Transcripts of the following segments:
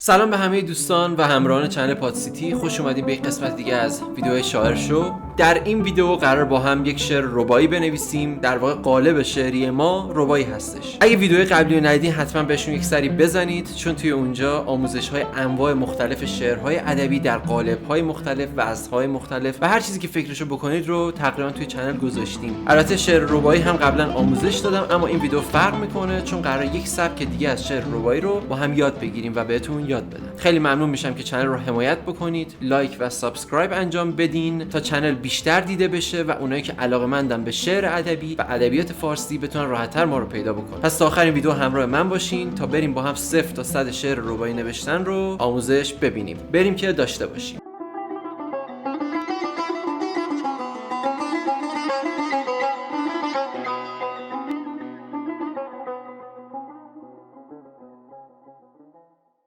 سلام به همه دوستان و همراهان چنل پادسیتی، خوش اومدین به یک قسمت دیگه از ویدیو شاعر شو. در این ویدیو قرار با هم یک شعر ربایی بنویسیم. در واقع قالب شعری ما ربایی هستش. اگه ویدیو قبلی رو ندیدین حتما بهشون یک سری بزنید، چون توی اونجا آموزش‌های انواع مختلف شعرهای ادبی در قالب‌های مختلف و وزن‌های مختلف و هر چیزی که فکرشو بکنید رو تقریبا توی چنل گذاشتیم. البته شعر ربایی هم قبلا آموزش دادم، اما این ویدیو فرق میکنه چون قراره یک سبک دیگه از شعر ربایی رو با هم یاد بگیریم و بهتون یاد بدم. خیلی ممنون میشم که چنل رو حمایت بکنید، لایک و سابسکرایب انجام بدین تا چنل بیشتر دیده بشه و اونایی که علاقه‌مندن به شعر ادبی و ادبیات فارسی بتونن راحت‌تر ما رو پیدا بکنن. پس تا آخر ویدیو همراه من باشین تا بریم با هم 0 تا 100 شعر ربایی نوشتن رو آموزش ببینیم. بریم که داشته باشیم.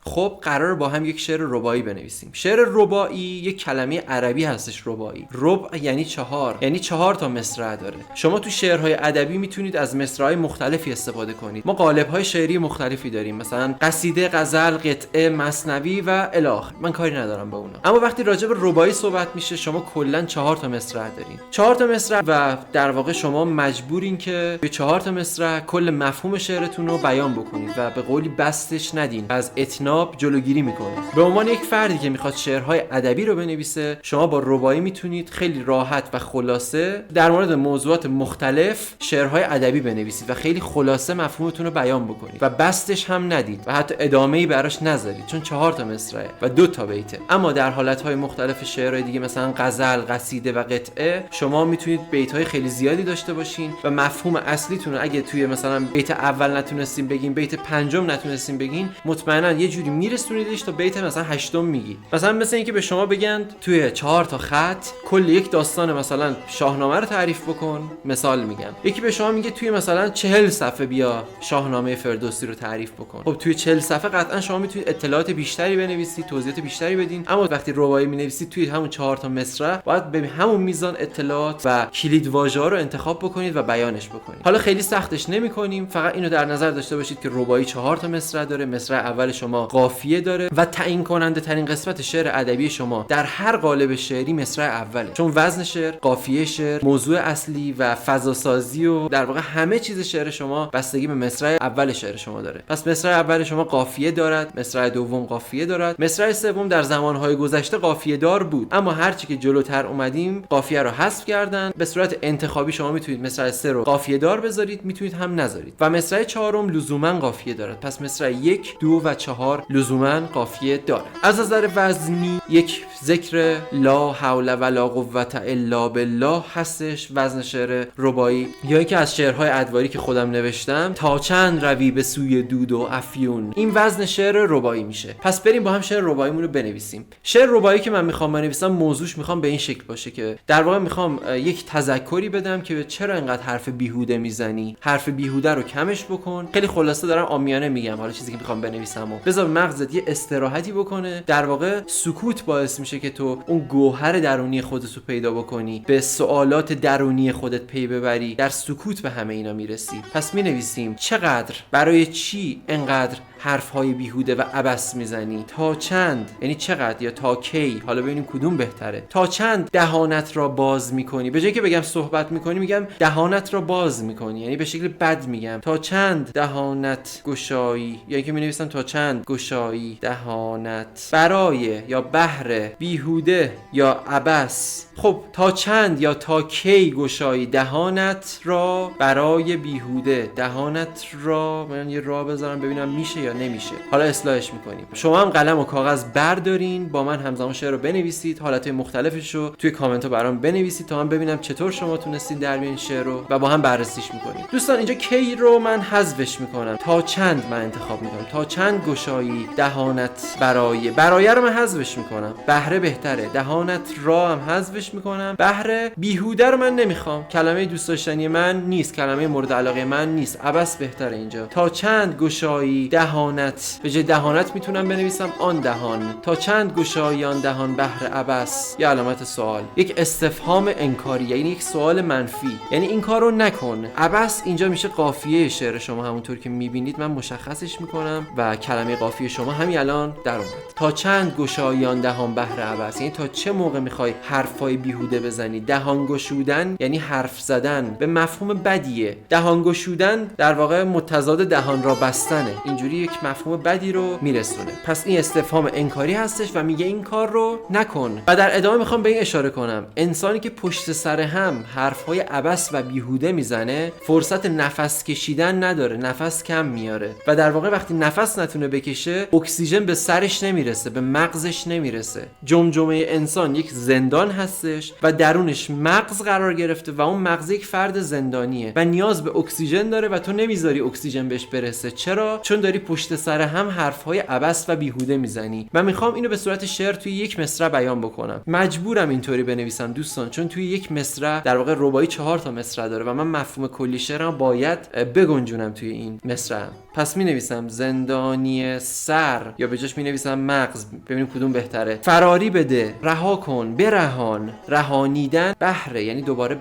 خب قرار با هم یک شعر ربایی بنویسیم. شعر ربایی یک کلمه عربی هستش. ربایی ربع یعنی 4، یعنی 4 تا مصرع داره. شما تو شعرهای ادبی میتونید از مصرع‌های مختلفی استفاده کنید. ما قالب‌های شعری مختلفی داریم، مثلا قصیده، غزل، قطعه، مثنوی و الی آخر. من کاری ندارم به اونا. اما وقتی راجع به ربایی صحبت میشه شما کلا 4 تا مصرع دارین. 4 تا مصرع و در واقع شما مجبورین که به 4 تا مصرع کل مفهوم شعرتون رو بیان بکنید و به قولی بستش ندین. از اتناب جلوگیری میکنه. به عنوان یک فردی که میخواد شعرهای ادبی رو بنویسه، شما با ربایی میتونید خیلی راحت و خلاصه در مورد موضوعات مختلف شعرهای ادبی بنویسید و خیلی خلاصه مفهومتون رو بیان بکنید و بستش هم ندید و حتی ادامه‌ای براش نذارید، چون 4 تا مصرعه و 2 تا بیته. اما در حالتهای مختلف شعرهای دیگه مثلا غزل، قصیده و قطعه شما میتونید بیت‌های خیلی زیادی داشته باشین و مفهوم اصلیتون رو اگه توی مثلا بیت اول نتونستین بگین، بیت پنجم نتونستین بگین، مطمئنا یه جوری میرسونیدش تا بیت مثلا 8م میگی. مثل اینکه به شما بگن توی 4 تا خط کل یک داستان مثلا شاهنامه رو تعریف بکن، مثال میگم. یکی به شما میگه توی مثلا 40 صفحه بیا شاهنامه فردوسی رو تعریف بکن. خب توی 40 صفحه قطعا شما میتونید اطلاعات بیشتری بنویسید، توضیحات بیشتری بدین، اما وقتی ربایی مینویسید توی همون 4 تا مصرع باید به همون میزان اطلاعات و کلید واژه‌ها رو انتخاب بکنید و بیانش بکنید. حالا خیلی سختش نمی‌کنیم، فقط اینو در نظر داشته باشید که ربایی 4 تا مصرع داره. مصرع اول شما قافیه داره و تعیین کننده ترین قسمت شعر ادبی شما در هر قالب شعری مصرع اوله، چون وزن شعر، قافیه شعر، موضوع اصلی و فضا سازی و در واقع همه چیز شعر شما بستگی به مصرع اول شعر شما داره. پس مصرع اول شما قافیه دارد، مصرع دوم قافیه دارد، مصرع سوم در زمانهای گذشته قافیه دار بود، اما هرچی که جلوتر اومدیم قافیه رو حذف کردن. به صورت انتخابی شما میتونید مصرع 3 رو قافیه دار بذارید، میتونید هم نذارید و مصرع 4م لزوما قافیه دارد. پس مصرع 1، 2 و 4 لزوما قافیه داره. از نظر وزنی یک ذکر لا حول ولا قوة الا بالله هستش وزن شعر ربایی، یا اینکه از شعرهای ادواری که خودم نوشتم تا چند روی به سوی دود و افیون، این وزن شعر ربایی میشه. پس بریم با هم شعر رباییمون رو بنویسیم. شعر ربایی که من میخوام بنویسم موضوعش میخوام به این شکل باشه که در واقع میخوام یک تذکری بدم که چرا اینقدر حرف بیهوده میزنی، حرف بیهوده رو کمش بکن. خیلی خلاصه دارم عامیانه میگم حالا چیزی که میخوام بنویسم و بذار مغزت یه استراحتی بکنه. در واقع سکوت باعث میشه که تو اون گوهر درونی خودت رو پیدا بکنی، به سوالات درونی خودت پی ببری، در سکوت به همه اینا میرسی. پس مینویسیم چقدر، برای چی انقدر حرفهای بیهوده و عبث میزنی؟ تا چند، یعنی چقدر یا تا کی، حالا ببینیم کدوم بهتره. تا چند دهانت را باز میکنی؟ به جای که بگم صحبت میکنی میگم دهانت را باز میکنی، یعنی به شکل بد میگم. تا چند دهانت گشایی، یعنی که مینویسم تا چند گشایی دهانت برای یا بهر بیهوده یا عبث. خب تا چند یا تا کی گشایی دهانت را برای بیهوده؟ دهانت را من یه را بذارم ببینم میشه یا نمیشه. حالا اصلاحش میکنیم. شما هم قلم و کاغذ بردارین، با من همزمان شعر رو بنویسید، حالتهای مختلفش رو توی کامنت ها برام بنویسید تا من ببینم چطور شما تونستین در بیارین شعر رو و با هم بررسیش میکنیم. دوستان اینجا کی رو من حذفش میکنم، تا چند من انتخاب میکنم. تا چند گشایی دهانت برای رو من حذفش میکنم، بهره بهتره. دهانت را هم حذفش میکنم، بهره بیهوده رو من نمیخوام، کلمه دوست داشتنی من نیست، کلمه مورد علاقه من نیست، عبث بهتره اینجا. تا چند گشایی دهانت دهانت، به جای دهانت میتونم بنویسم آن دهان. تا چند گشایی آن دهان بهر عبس، یه علامت سوال، یک استفهام انکاری، یعنی یک سوال منفی، یعنی این کارو نکن. عبس اینجا میشه قافیه شعر شما، همونطور که میبینید من مشخصش میکنم و کلمه قافیه شما همین الان در اومد. تا چند گشایی آن دهان بهر عبس، یعنی تا چه موقع میخوای حرفای بیهوده بزنی. دهان گشودن یعنی حرف زدن، به مفهوم بدیه. دهان گشودن در واقع متضاد دهان را بستنه، اینجوری یک مفهوم بدی رو میرسونه. پس این استفهام انکاری هستش و میگه این کار رو نکن. و در ادامه میخوام به این اشاره کنم، انسانی که پشت سر هم حرفهای عبث و بیهوده میزنه فرصت نفس کشیدن نداره، نفس کم میاره و در واقع وقتی نفس نتونه بکشه اکسیژن به سرش نمیرسه، به مغزش نمیرسه. جمجمه انسان یک زندان هستش و درونش مغز قرار گرفته و اون مغز یک فرد زندانیه و نیاز به اکسیژن داره و تو نمیذاری اکسیژن بهش برسه. چرا؟ چون داری پشت سر هم حرفهای عبث و بیهوده میزنی. من میخوام اینو به صورت شعر توی یک مصرع بیان بکنم. مجبورم اینطوری بنویسم دوستان، چون توی یک مصرع در واقع رباعی 4 تا مصرع داره و من مفهوم کلی شعرم باید بگنجونم توی این مصرع. پس مینویسم زندانی سر، یا به جاش مینویسم مغز، ببینیم کدوم بهتره. فراری بده، رها کن، برهان. رهانیدن بهره، یعنی دوباره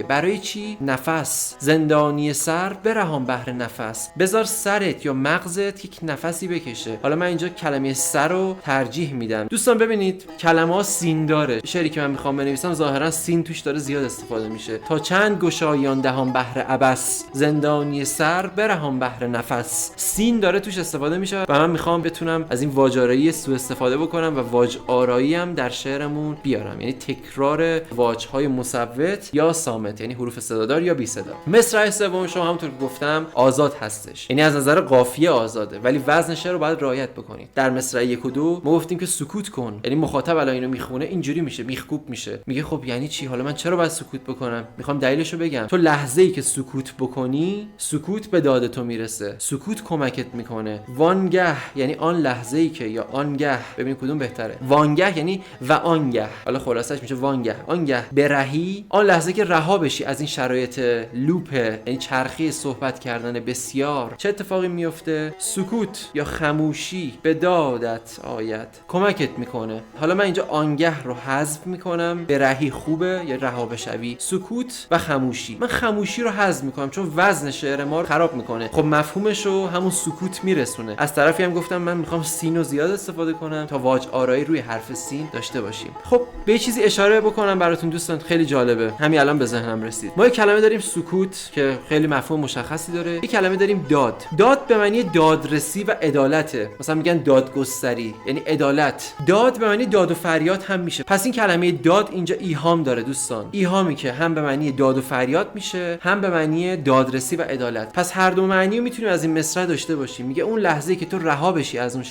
برای چی؟ نفس. زندانی سر، برهان بهر نفس. بذار سرت یا مغزت یک نفسی بکشه. حالا من اینجا کلمه سر رو ترجیح میدم. دوستان ببینید کلمه ها سین داره. شعری که من میخوام بنویسم ظاهرا سین توش داره زیاد استفاده میشه. تا چند گشایان دهان بهر عبس، زندانی سر، برهان بهر نفس. سین داره توش استفاده میشه و من میخوام بتونم از این واج‌آرایی سوء استفاده بکنم و واج‌آرایی هم در شعرمون بیارم، یعنی تکرار واج‌های مصوت یا صامت، یعنی حروف صدادار یا بی صدا. مصرع سوم شما همونطور که گفتم آزاد هستش، یعنی از نظر قافیه آزاده ولی وزن شعر رو باید رعایت بکنید. در مصرع 1 و 2 ما گفتیم که سکوت کن، یعنی مخاطب الان اینو میخونه اینجوری میشه، میخکوب میشه، میگه خب یعنی چی؟ حالا من چرا باید سکوت بکنم؟ میخوام دلیلشو بگم. تو لحظه‌ای که سکوت بکنی سکوت به داد تو میرسه، سکوت کمکت میکنه. وانگه یعنی آن لحظه‌ای که، یا آنگه، ببین کدوم بهتره. وانگه یعنی و آنگه، حالا خلاصش میشه وانگه. آنگه برهی، آن لحظه که رها بشی از این شرایط لوپ، یعنی چرخی صحبت کردن بسیار. چه اتفاقی میفته؟ سکوت یا خاموشی به دادت آید، کمکت میکنه. حالا من اینجا آنگه رو حذف میکنم، برهی خوبه یا رها بشوی. سکوت و خاموشی، من خاموشی رو حذف میکنم چون وزن شعر ما رو خراب میکنه. خب مفهومش رو همون سکوت میرسونه. از طرفی هم گفتم من میخوام سین رو زیاد استفاده کنم تا واج آرایی روی حرف سین داشته باشیم. خب به چیزی اشاره بکنم براتون دوستان، خیلی جالبه، همین الان به ذهنم رسید. ما یک کلمه داریم سکوت که خیلی مفهوم مشخصی داره. یک کلمه داریم داد. داد به معنی دادرسی و عدالته، مثلا میگن دادگستری یعنی عدالت. داد به معنی داد و فریاد هم میشه. پس این کلمه داد اینجا ایهام داره دوستان، ایهامی که هم به معنی داد و فریاد میشه هم به معنی دادرسی و عدالت. پس هر دو معنی رو میتونیم از این مصرع داشته باشیم. میگه اون لحظه‌ای که تو رها بشی از اون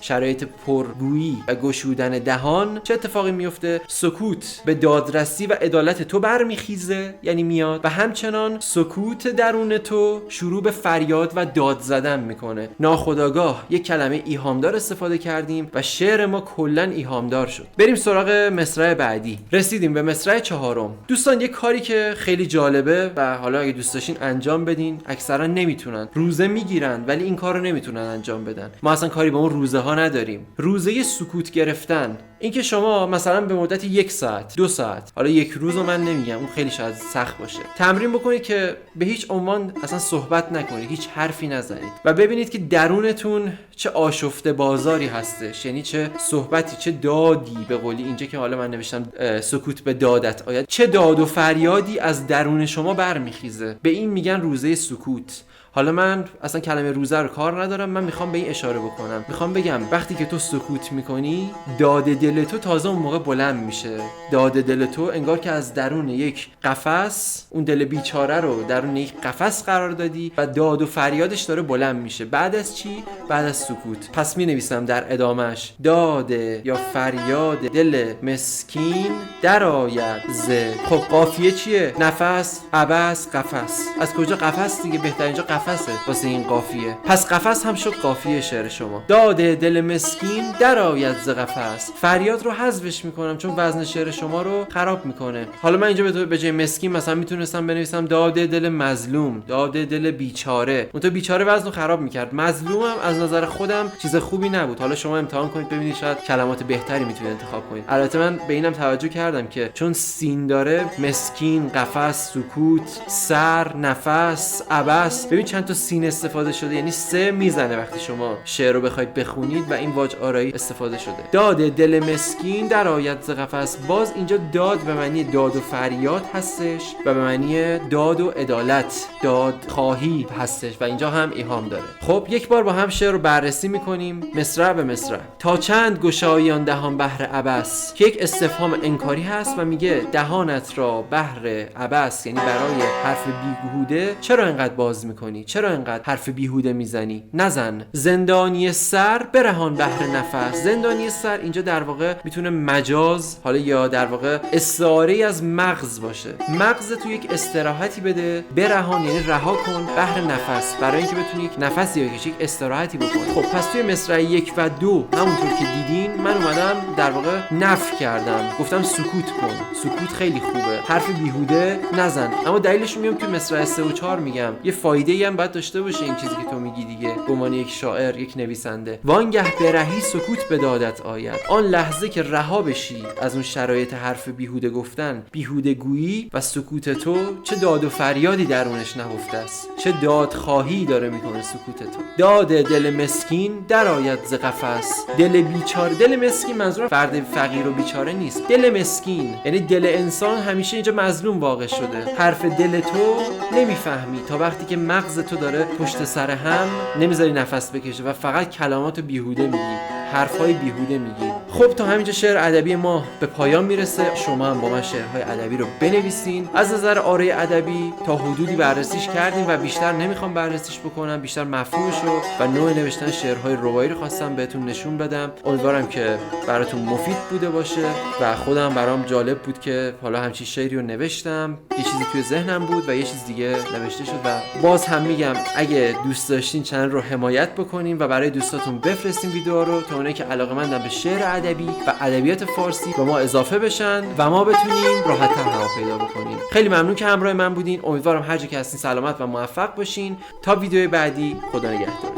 شرایط پرگویی و گشودن دهان، چه اتفاقی میفته؟ سکوت به دادرسی و عدالت تو برمیخیزه، یعنی میاد، و همچنان سکوت درون تو شروع به فریاد و داد زدن میکنه. ناخودآگاه یک کلمه ایهامدار استفاده کردیم و شعر ما کلا ایهامدار شد. بریم سراغ مصرع بعدی. رسیدیم به مصرع 4. دوستان یک کاری که خیلی جالبه و حالا اگه دوست داشتین انجام بدین، اکثرا نمیتونن، روزه میگیرن ولی این کارو نمیتونن انجام بدن. ما اصلا کاری به اون روزه ها نداریم. روزه سکوت گرفتن، اینکه شما مثلا به مدت 1 ساعت 2 ساعت، حالا 1 روز رو من نمیگم، اون خیلی شاید سخت باشه، تمرین بکنید که به هیچ عنوان اصلا صحبت نکنید، هیچ حرفی نزنید و ببینید که درونتون چه آشفته بازاری هستش، یعنی چه صحبتی، چه دادی، به قولی اینجا که حالا من نوشتم سکوت به دادت آید، چه داد و فریادی از درون شما برمیخیزه. به این میگن روزه سکوت. حالا من اصلا کلمه روزه رو کار ندارم، من میخوام به این اشاره بکنم. میخوام بگم وقتی که تو سکوت میکنی، داد دل تو تازه اون موقع بلند میشه. داد دل تو انگار که از درون یک قفس، اون دل بیچاره رو درون یک قفس قرار دادی و داد و فریادش داره بلند میشه. بعد از چی؟ بعد از سکوت. پس مینویسم در ادامش داد یا فریاد دل مسکین درآید ز. خب قافیه چیه؟ نفس، عبس، قفس. از کجا قفس دیگه؟ بهترین جا قفس قفسه واسه این قافیه. پس قفس هم شد قافیه شعر شما. داد دل مسکین در آید ز قفس. فریاد رو حذفش میکنم چون وزن شعر شما رو خراب میکنه. حالا من اینجا به جای مسکین مثلا میتونستم بنویسم داد دل مظلوم، داد دل بیچاره. اون تو بیچاره وزن رو خراب میکرد. مظلومم از نظر خودم چیز خوبی نبود. حالا شما امتحان کنید ببینید شاید کلمات بهتری میتونید انتخاب کنید. البته من به اینم توجه کردم که چون سین داره، مسکین، قفس، سکوت، سر، نفس، عبس، ببین چند تا سین استفاده شده، یعنی سه میزنه وقتی شما شعر رو بخواید بخونید و این واج آرایی استفاده شده. داد دل مسکین در آید ز قفس. باز اینجا داد به معنی داد و فریاد هستش و به معنی داد و عدالت، داد خواهی هستش و اینجا هم ایهام داره. خب یک بار با هم شعر رو بررسی میکنیم مصرع به مصرع. تا چند گشایان دهان بهر عبس، که یک استفهام انکاری هست و میگه دهانت را بهر عبس، یعنی برای حرف بیهوده چرا اینقدر باز میکنی؟ چرا اینقدر حرف بیهوده میزنی؟ نزن. زندانی سر برهان بهر نفس. زندانی سر اینجا در واقع میتونه مجاز، حالا یا در واقع استعاره از مغز باشه. مغز تو یک استراحتی بده، برهان یعنی رها کن، بهر نفس، برای اینکه بتونی یک نفسی بکشی، یک استراحتی بکنی. خب پس توی مصرع 1 و 2 همونطور که دیدین من اومدم در واقع نفی کردم، گفتم سکوت کن، سکوت خیلی خوبه، حرف بیهوده نزن. اما دلیلش میگم توی مصرع 3 و 4 میگم یه فایده‌ای هم باید داشته باشه این چیزی که تو میگی دیگه، به عنوان یک شاعر، یک نویسنده. وانگه برهی سکوت به دادت آید. آن لحظه که رها بشی از اون شرایط حرف بیهوده گفتن، بیهوده گویی و سکوت تو چه داد و فریادی درونش نهفته است، چه دادخواهی داره میکنه سکوت تو. داد دل مسکین در آید ز قفس. دل بیچاره، دل مسکین منظور فرد فقیر و بیچاره نیست. دل مسکین یعنی دل انسان همیشه اینجا مظلوم واقع شده. حرف دل تو نمیفهمی تا وقتی که مغز تو داره پشت سر هم نمیذاری نفس بکشه و فقط کلمات بیهوده میگی، حرفای بیهوده میگی. خب تا همینجا شعر ادبی ما به پایان میرسه. شما هم با من شعرهای ادبی رو بنویسین. از نظر آره ادبی تا حدودی بررسیش کردیم و بیشتر نمیخوام بررسیش بکنم، بیشتر مفهومش رو و نوع نوشتن شعرهای ربایی رو خواستم بهتون نشون بدم. امیدوارم که براتون مفید بوده باشه و خودم برام جالب بود که حالا همچین شعری رو نوشتم، یه چیزی توی ذهنم بود و یه چیز دیگه نوشته شد. و باز هم میگم اگه دوست داشتین چنل رو حمایت بکنین و برای دوستاتون بفرستین ویدیو رو تا اونایی که علاقه‌مندن به شعر ادبی و ادبیات فارسی به ما اضافه بشن و ما بتونیم راحت‌تر هوا پیدا بکنیم. خیلی ممنون که همراه من بودین. امیدوارم هر جا که هستین سلامت و موفق باشین. تا ویدیو بعدی، خدا نگهدار.